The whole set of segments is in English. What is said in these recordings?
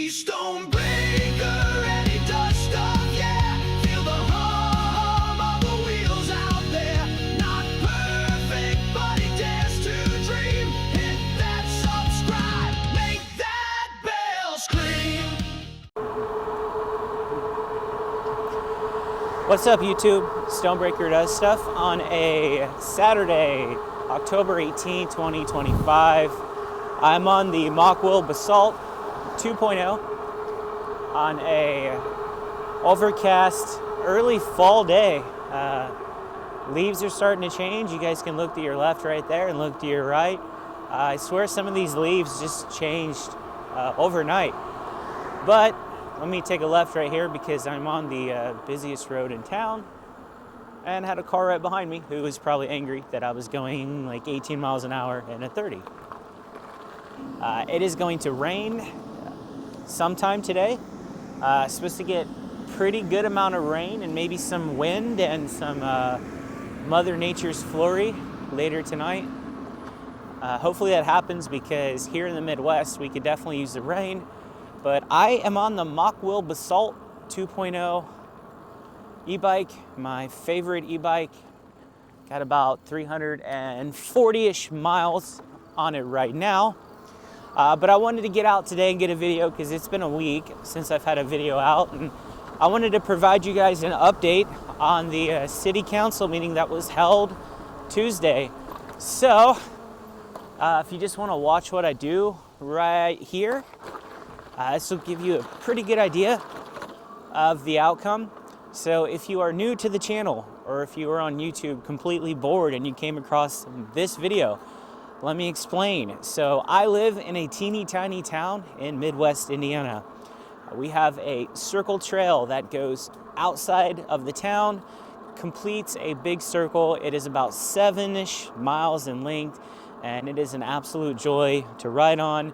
He's Stonebraker and he does stuff, yeah. Feel the hum of the wheels out there. Not perfect, but he dares to dream. Hit that subscribe, make that bell scream. What's up, YouTube? Stonebraker does stuff on a Saturday, October 18, 2025. I'm on the Basalt 2.0 on a overcast early fall day. Leaves are starting to change. You guys can look to your left right there and look to your right. I swear some of these leaves just changed overnight. But let me take a left right here because I'm on the busiest road in town and had a car right behind me who was probably angry that I was going like 18 miles an hour in a 30. It is going to rain sometime today. Supposed to get pretty good amount of rain and maybe some wind and some Mother Nature's flurry later tonight. Hopefully that happens because here in the Midwest we could definitely use the rain. But I am on the Basalt 2.0 e-bike, my favorite e-bike. Got about 340-ish miles on it right now. But I wanted to get out today and get a video because it's been a week since I've had a video out. And I wanted to provide you guys an update on the city council meeting that was held Tuesday. So if you just want to watch what I do right here, this will give you a pretty good idea of the outcome. So if you are new to the channel or if you are on YouTube completely bored and you came across this video, let me explain. So I live in a teeny tiny town in Midwest Indiana. We have a circle trail that goes outside of the town, completes a big circle. It is about 7-ish miles in length and it is an absolute joy to ride on.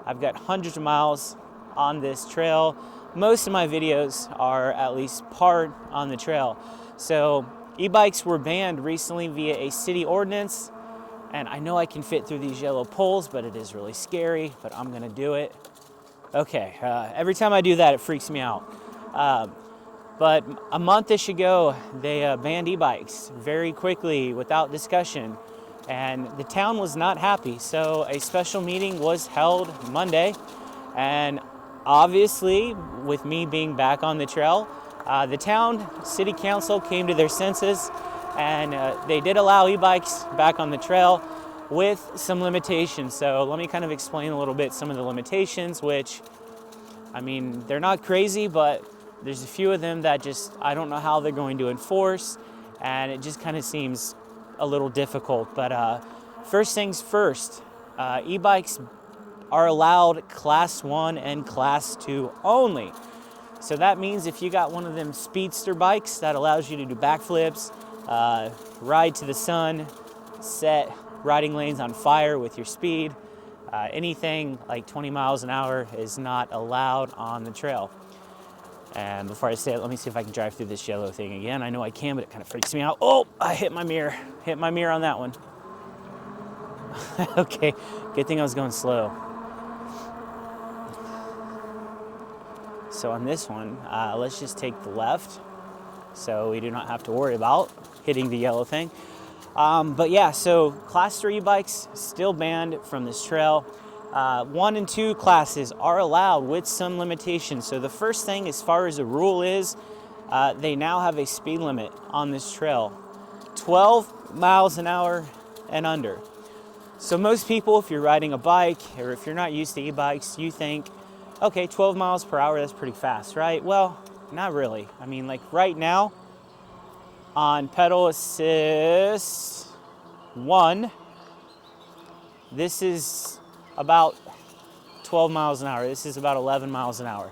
I've got hundreds of miles on this trail. Most of my videos are at least part on the trail. So e-bikes were banned recently via a city ordinance, and I know I can fit through these yellow poles, but it is really scary, but I'm gonna do it. Okay, every time I do that, it freaks me out. But a month-ish ago, they banned e-bikes very quickly without discussion, and the town was not happy. So a special meeting was held Monday, and obviously, with me being back on the trail, the town city council came to their senses and they did allow e-bikes back on the trail with some limitations. So let me kind of explain a little bit some of the limitations, which, I mean, they're not crazy, but there's a few of them that just, I don't know how they're going to enforce, and it just kind of seems a little difficult. But first things first, e-bikes are allowed class 1 and class 2 only. So that means if you got one of them speedster bikes that allows you to do backflips, ride to the sun, set riding lanes on fire with your speed, anything like 20 miles an hour is not allowed on the trail. And before I say it, let me see if I can drive through this yellow thing again. I know I can, but it kind of freaks me out. Oh, I hit my mirror on that one. Okay, good thing I was going slow. So on this one, let's just take the left so we do not have to worry about hitting the yellow thing. But yeah, so class 3 e-bikes still banned from this trail. 1 and 2 classes are allowed with some limitations. So the first thing as far as the rule is, they now have a speed limit on this trail, 12 miles an hour and under. So most people, if you're riding a bike or if you're not used to e-bikes, you think, okay, 12 miles per hour, that's pretty fast, right? Well, not really. I mean, like right now on pedal assist 1, this is about 12 miles an hour. This is about 11 miles an hour.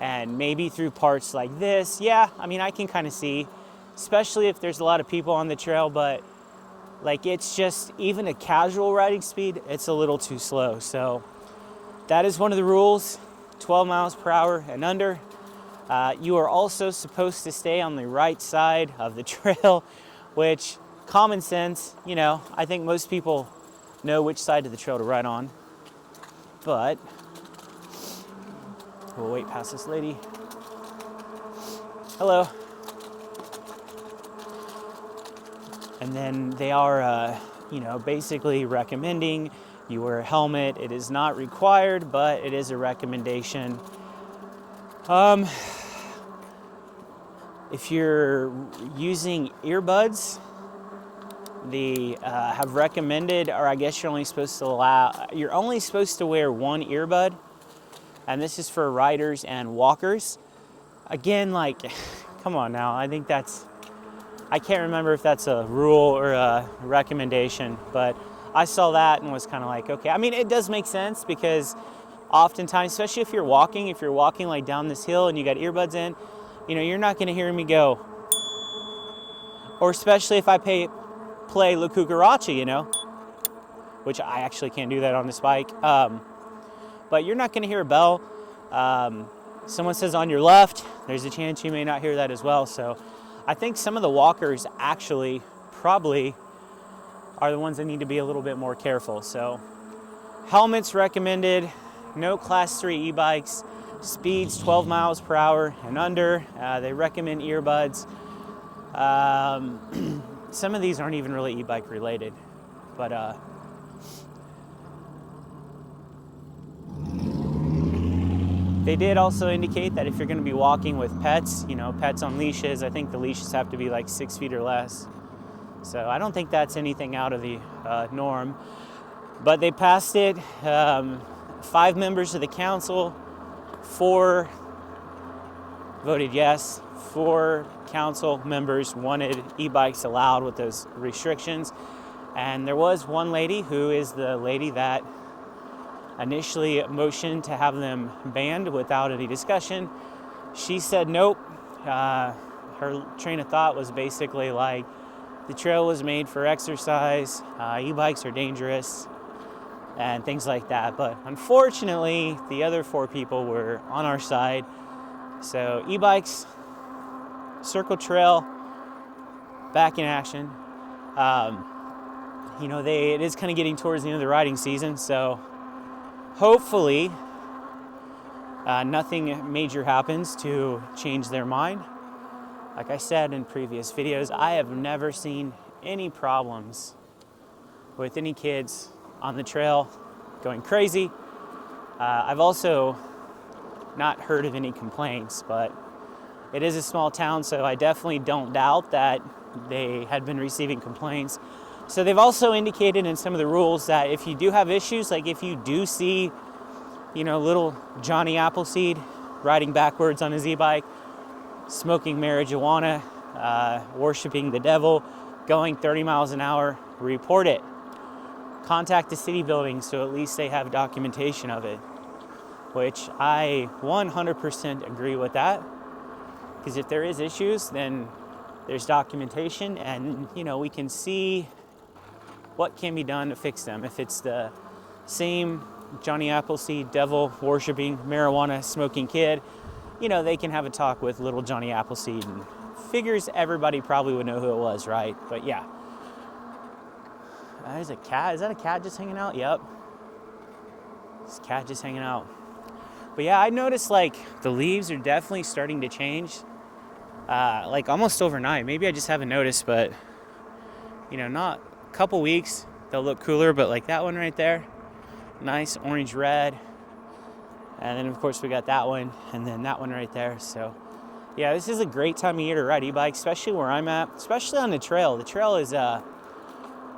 And maybe through parts like this, yeah, I mean, I can kind of see, especially if there's a lot of people on the trail, but like it's just even a casual riding speed, it's a little too slow. So that is one of the rules, 12 miles per hour and under. You are also supposed to stay on the right side of the trail, which common sense, you know, I think most people know which side of the trail to ride on. But We'll wait past this lady. Hello. And then they are, basically recommending you wear a helmet. It is not required, but it is a recommendation. If you're using earbuds, they have recommended, or I guess you're only supposed to wear one earbud, and this is for riders and walkers. Again, like, come on now, I can't remember if that's a rule or a recommendation, but I saw that and was kind of like, okay. I mean, it does make sense because oftentimes, especially if you're walking like down this hill and you got earbuds in, you're not going to hear me go. Or especially if I play La Cucaracha, which I actually can't do that on this bike. But you're not going to hear a bell. Someone says on your left, there's a chance you may not hear that as well. So I think some of the walkers actually probably are the ones that need to be a little bit more careful. So helmets recommended, no class 3 e-bikes, speeds 12 miles per hour and under. They recommend earbuds. Some of these aren't even really e-bike related, but they did also indicate that if you're going to be walking with pets, pets on leashes, I think the leashes have to be like 6 feet or less. So I don't think that's anything out of the norm. But they passed it. 5 members of the council, 4 voted yes. 4 council members wanted e-bikes allowed with those restrictions. And there was one lady who is the lady that initially motioned to have them banned without any discussion. She said nope. Her train of thought was basically like, the trail was made for exercise, e-bikes are dangerous, and things like that. But unfortunately, the other 4 people were on our side. So e-bikes, circle trail, back in action. It is kind of getting towards the end of the riding season, so hopefully nothing major happens to change their mind. Like I said in previous videos, I have never seen any problems with any kids on the trail going crazy. I've also not heard of any complaints, but it is a small town, so I definitely don't doubt that they had been receiving complaints. So they've also indicated in some of the rules that if you do have issues, like if you do see, little Johnny Appleseed riding backwards on his e-bike, smoking marijuana, worshiping the devil, going 30 miles an hour, report it. Contact the city building so at least they have documentation of it, which I 100% agree with that. Because if there is issues, then there's documentation and, we can see what can be done to fix them. If it's the same Johnny Appleseed, devil worshiping, marijuana smoking kid, they can have a talk with little Johnny Appleseed and figures everybody probably would know who it was, right? But yeah. There's a cat. Is that a cat just hanging out? Yep. This cat just hanging out. But yeah, I noticed like the leaves are definitely starting to change. Like almost overnight. Maybe I just haven't noticed, but not a couple weeks, they'll look cooler, but like that one right there, nice orange red. And then of course we got that one and then that one right there. So yeah, this is a great time of year to ride e-bikes, especially where I'm at, especially on the trail. The trail is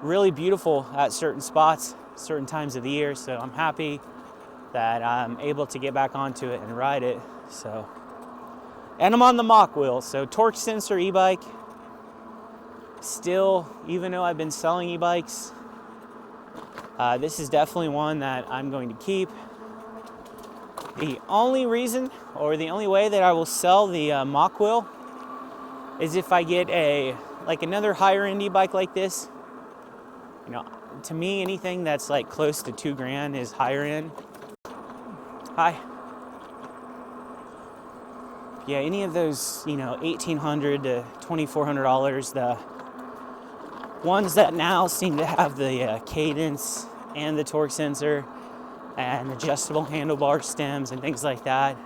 really beautiful at certain spots, certain times of the year. So I'm happy that I'm able to get back onto it and ride it. So, and I'm on the mock wheel, so torque sensor e-bike. Still, even though I've been selling e-bikes, this is definitely one that I'm going to keep. The only reason, or the only way that I will sell the mock wheel is if I get another higher end e-bike like this. To me, anything that's like close to $2,000 is higher end. Hi. Yeah, any of those, $1,800 to $2,400, the ones that now seem to have the cadence and the torque sensor and adjustable handlebar stems and things like that.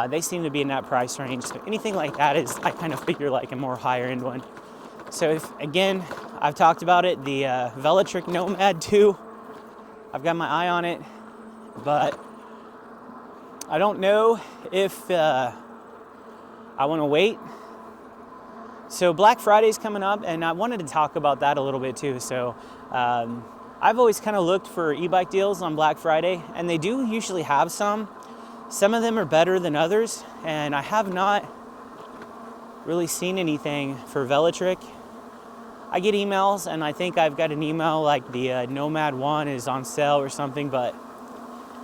They seem to be in that price range. So anything like that is, I kind of figure, like a more higher end one. So if, again, I've talked about it, the Velotric Nomad 2, I've got my eye on it, but I don't know if I want to wait. So Black Friday's coming up, and I wanted to talk about that a little bit too. So I've always kind of looked for e-bike deals on Black Friday, and they do usually have some. Some of them are better than others, and I have not really seen anything for Velotric. I get emails, and I think I've got an email like the Nomad 1 is on sale or something, but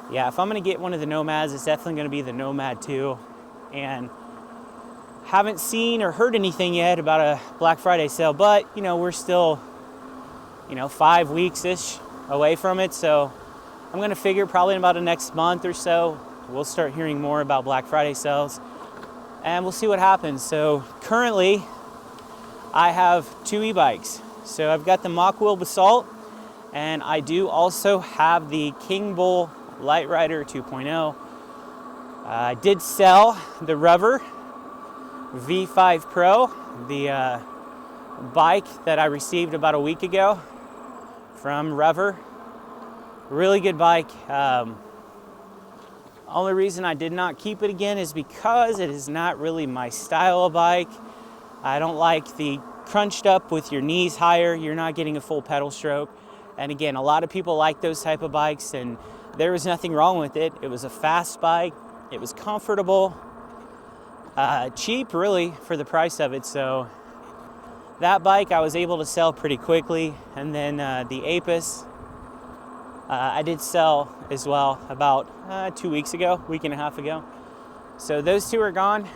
yeah, if I'm going to get one of the Nomads, it's definitely going to be the Nomad 2. And haven't seen or heard anything yet about a Black Friday sale, but, you know, we're still, 5 weeks-ish away from it, so I'm going to figure probably in about the next month or so, we'll start hearing more about Black Friday sales, and we'll see what happens. So currently, I have 2 e-bikes. So I've got the Mach Wheel Basalt, and I do also have the King Bull Light Rider 2.0. I did sell the Rever V5 Pro, the bike that I received about a week ago from Rever. Really good bike. Only reason I did not keep it again is because it is not really my style of bike. I don't like the crunched up with your knees higher. You're not getting a full pedal stroke. And again, a lot of people like those type of bikes, and there was nothing wrong with it. It was a fast bike. It was comfortable, cheap really for the price of it. So that bike I was able to sell pretty quickly. And then the Apis, I did sell as well about 2 weeks ago, week and a half ago. So those 2 are gone.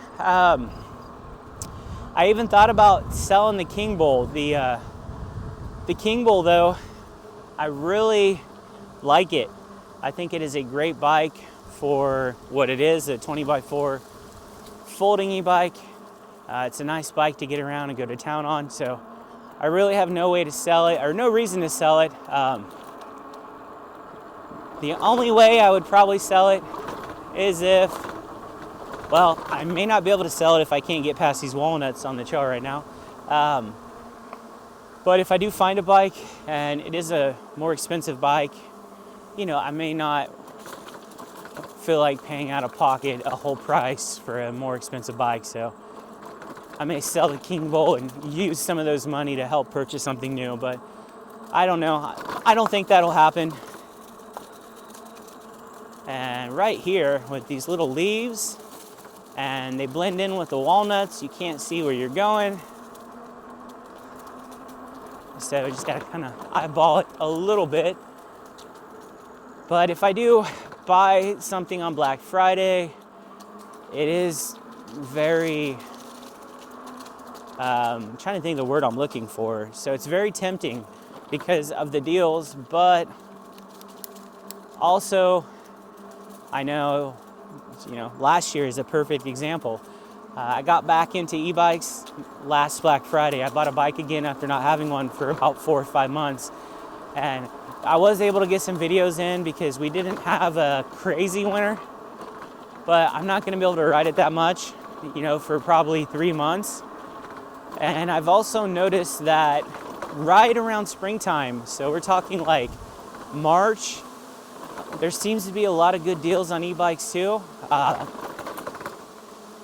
I even thought about selling the King Bull. The King Bull, though, I really like it. I think it is a great bike for what it is, a 20x4 folding e-bike. It's a nice bike to get around and go to town on. So I really have no way to sell it, or no reason to sell it. The only way I would probably sell it is if, well, I may not be able to sell it if I can't get past these walnuts on the trail right now. But if I do find a bike and it is a more expensive bike, I may not feel like paying out of pocket a whole price for a more expensive bike. So I may sell the King Bull and use some of those money to help purchase something new, but I don't know. I don't think that'll happen. And right here with these little leaves, and they blend in with the walnuts, you can't see where you're going. So I just gotta kind of eyeball it a little bit. But if I do buy something on Black Friday, it is very, I'm trying to think of the word I'm looking for. So it's very tempting because of the deals, but also I know, last year is a perfect example. I got back into e-bikes last Black Friday. I bought a bike again after not having one for about 4 or 5 months. And I was able to get some videos in because we didn't have a crazy winter, but I'm not gonna be able to ride it that much, for probably 3 months. And I've also noticed that right around springtime, so we're talking like March, there seems to be a lot of good deals on e-bikes too. I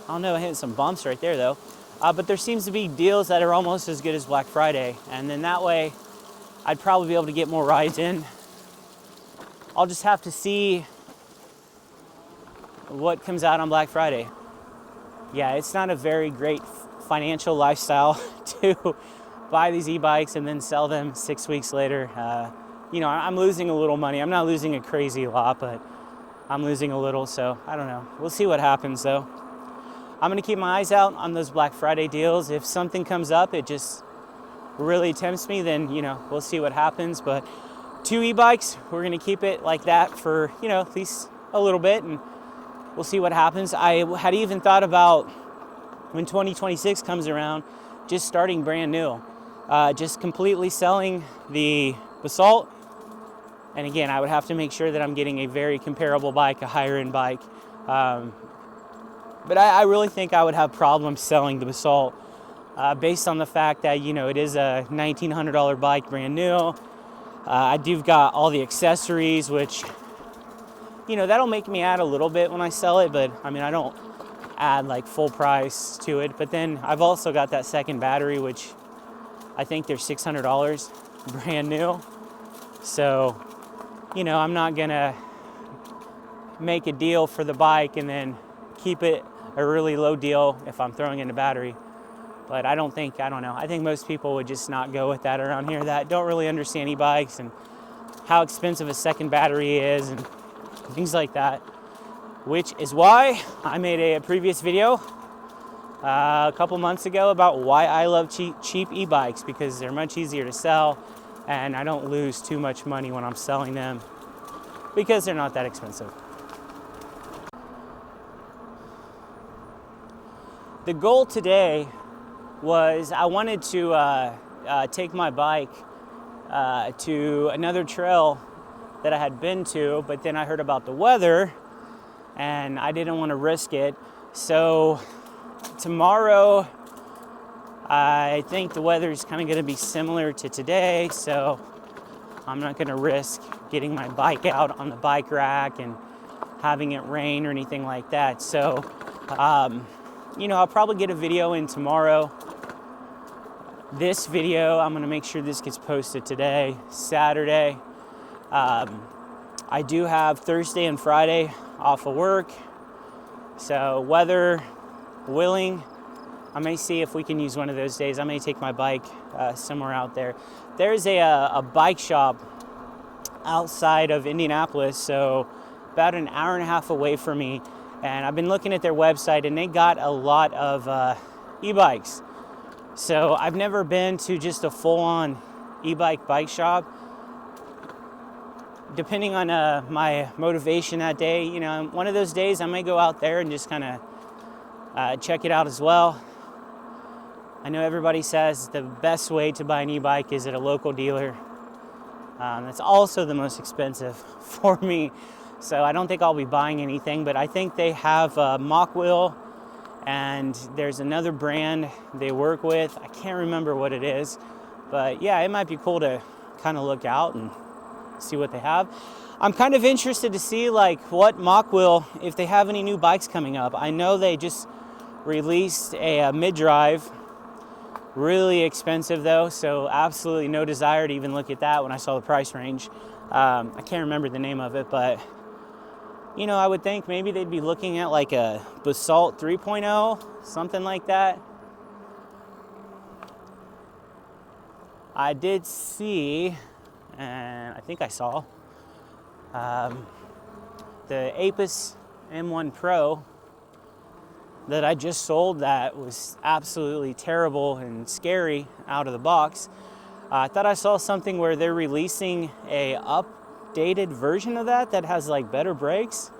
don't know, I hit some bumps right there though. But there seems to be deals that are almost as good as Black Friday. And then that way, I'd probably be able to get more rides in. I'll just have to see what comes out on Black Friday. Yeah, it's not a very great financial lifestyle to buy these e-bikes and then sell them 6 weeks later. I'm losing a little money. I'm not losing a crazy lot, but I'm losing a little, so I don't know. We'll see what happens though. I'm gonna keep my eyes out on those Black Friday deals. If something comes up, it just really tempts me, then, we'll see what happens. But 2 e-bikes, we're gonna keep it like that for, at least a little bit, and we'll see what happens. I had even thought about when 2026 comes around, just starting brand new, just completely selling the Basalt. And again, I would have to make sure that I'm getting a very comparable bike, a higher end bike. But I really think I would have problems selling the Basalt based on the fact that, you know, it is a $1,900 bike, brand new. I do got all the accessories, which, you know, that'll make me add a little bit when I sell it, but I mean, I don't add like full price to it. But then I've also got that second battery, which I think they're $600 brand new. So, you know, I'm not gonna make a deal for the bike and then keep it a really low deal if I'm throwing in a battery. But I don't know. I think most people would just not go with that around here that don't really understand e-bikes and how expensive a second battery is and things like that. Which is why I made a previous video a couple months ago about why I love cheap e-bikes, because they're much easier to sell and I don't lose too much money when I'm selling them because they're not that expensive. The goal today was I wanted to take my bike to another trail that I had been to, but then I heard about the weather and I didn't want to risk it. So tomorrow, I think the weather is kind of going to be similar to today, so I'm not going to risk getting my bike out on the bike rack and having it rain or anything like that. So, you know, I'll probably get a video in tomorrow. This video, I'm going to make sure this gets posted today, Saturday. I do have Thursday and Friday off of work, so weather willing, I may see if we can use one of those days. I may take my bike somewhere out there. There's a bike shop outside of Indianapolis, so about an hour and a half away from me, and I've been looking at their website and they got a lot of e-bikes. So I've never been to just a full-on e-bike bike shop. Depending on my motivation that day, you know, one of those days I may go out there and just kind of check it out as well. I know everybody says the best way to buy an e-bike is at a local dealer. That's also the most expensive for me. So I don't think I'll be buying anything, but I think they have Mach Wheel, and there's another brand they work with. I can't remember what it is, but yeah, it might be cool to kind of look out and see what they have. I'm kind of interested to see like what Mach Wheel, if they have any new bikes coming up. I know they just released a mid-drive, really expensive though, so absolutely no desire to even look at that when I saw the price range. I can't remember the name of it, but you know, I would think maybe they'd be looking at like a Basalt 3.0, something like that. I did see, and I think I saw, the EBIKES M1 Pro that I just sold that was absolutely terrible and scary out of the box. I thought I saw something where they're releasing a updated version of that has like better brakes.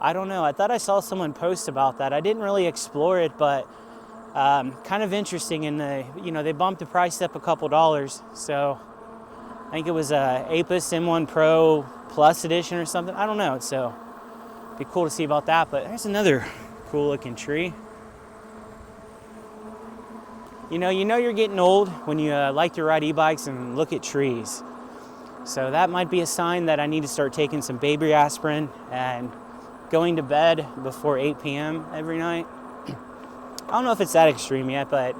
I don't know. I thought I saw someone post about that. I didn't really explore it, but kind of interesting. And they bumped the price up a couple dollars. So I think it was a EBIKES M1 Pro Plus Edition or something. I don't know. So it'd be cool to see about that. But there's another cool looking tree. You know you're getting old when you like to ride e-bikes and look at trees. So that might be a sign that I need to start taking some baby aspirin and going to bed before 8 p.m. every night. I don't know if it's that extreme yet, but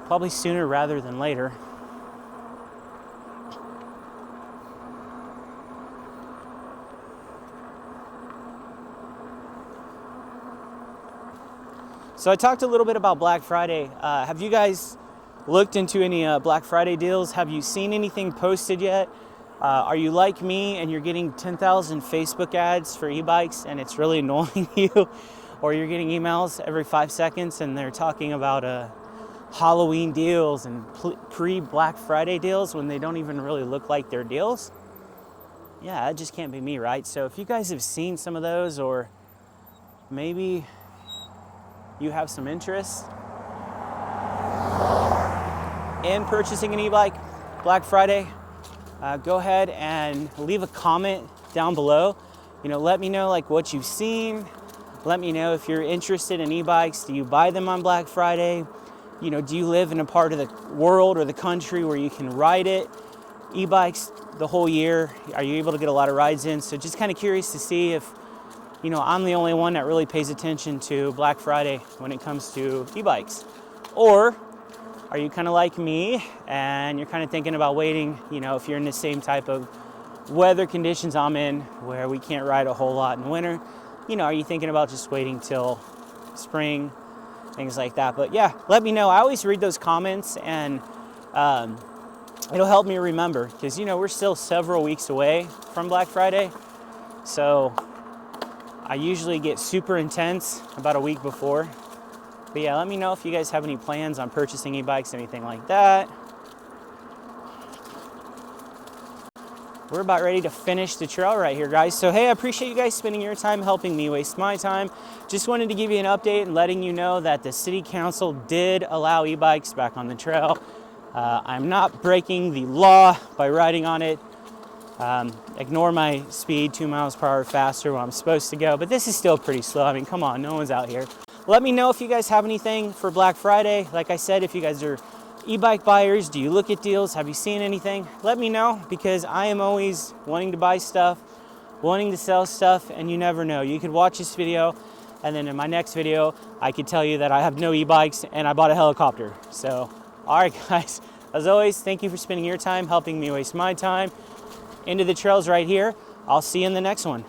probably sooner rather than later. So I talked a little bit about Black Friday. Have you guys looked into any Black Friday deals? Have you seen anything posted yet? Are you like me and you're getting 10,000 Facebook ads for e-bikes and it's really annoying you? Or you're getting emails every 5 seconds and they're talking about Halloween deals and pre-Black Friday deals when they don't even really look like they're deals? Yeah, that just can't be me, right? So if you guys have seen some of those, or maybe you have some interest in purchasing an e-bike Black Friday, go ahead and leave a comment down below. Let me know like what you've seen. Let me know if you're interested in e-bikes. Do you buy them on Black Friday? You know, do you live in a part of the world or the country where you can ride it? E-bikes the whole year. Are you able to get a lot of rides in? So just kind of curious to see if, you know, I'm the only one that really pays attention to Black Friday when it comes to e-bikes. Or are you kind of like me and you're kind of thinking about waiting, you know, if you're in the same type of weather conditions I'm in where we can't ride a whole lot in winter, you know, are you thinking about just waiting till spring, things like that? But yeah, let me know. I always read those comments, and it'll help me remember, because, you know, we're still several weeks away from Black Friday. So I usually get super intense about a week before. But yeah, let me know if you guys have any plans on purchasing e-bikes, anything like that. We're about ready to finish the trail right here, guys. So hey, I appreciate you guys spending your time helping me waste my time. Just wanted to give you an update and letting you know that the city council did allow e-bikes back on the trail. I'm not breaking the law by riding on it. Ignore my speed, 2 miles per hour faster when I'm supposed to go, but this is still pretty slow. I mean, come on, no one's out here. Let me know if you guys have anything for Black Friday. Like I said, if you guys are e-bike buyers, do you look at deals? Have you seen anything? Let me know, because I am always wanting to buy stuff, wanting to sell stuff, and you never know. You could watch this video, and then in my next video, I could tell you that I have no e-bikes and I bought a helicopter. So, all right, guys, as always, thank you for spending your time helping me waste my time. Into the trails right here. I'll see you in the next one.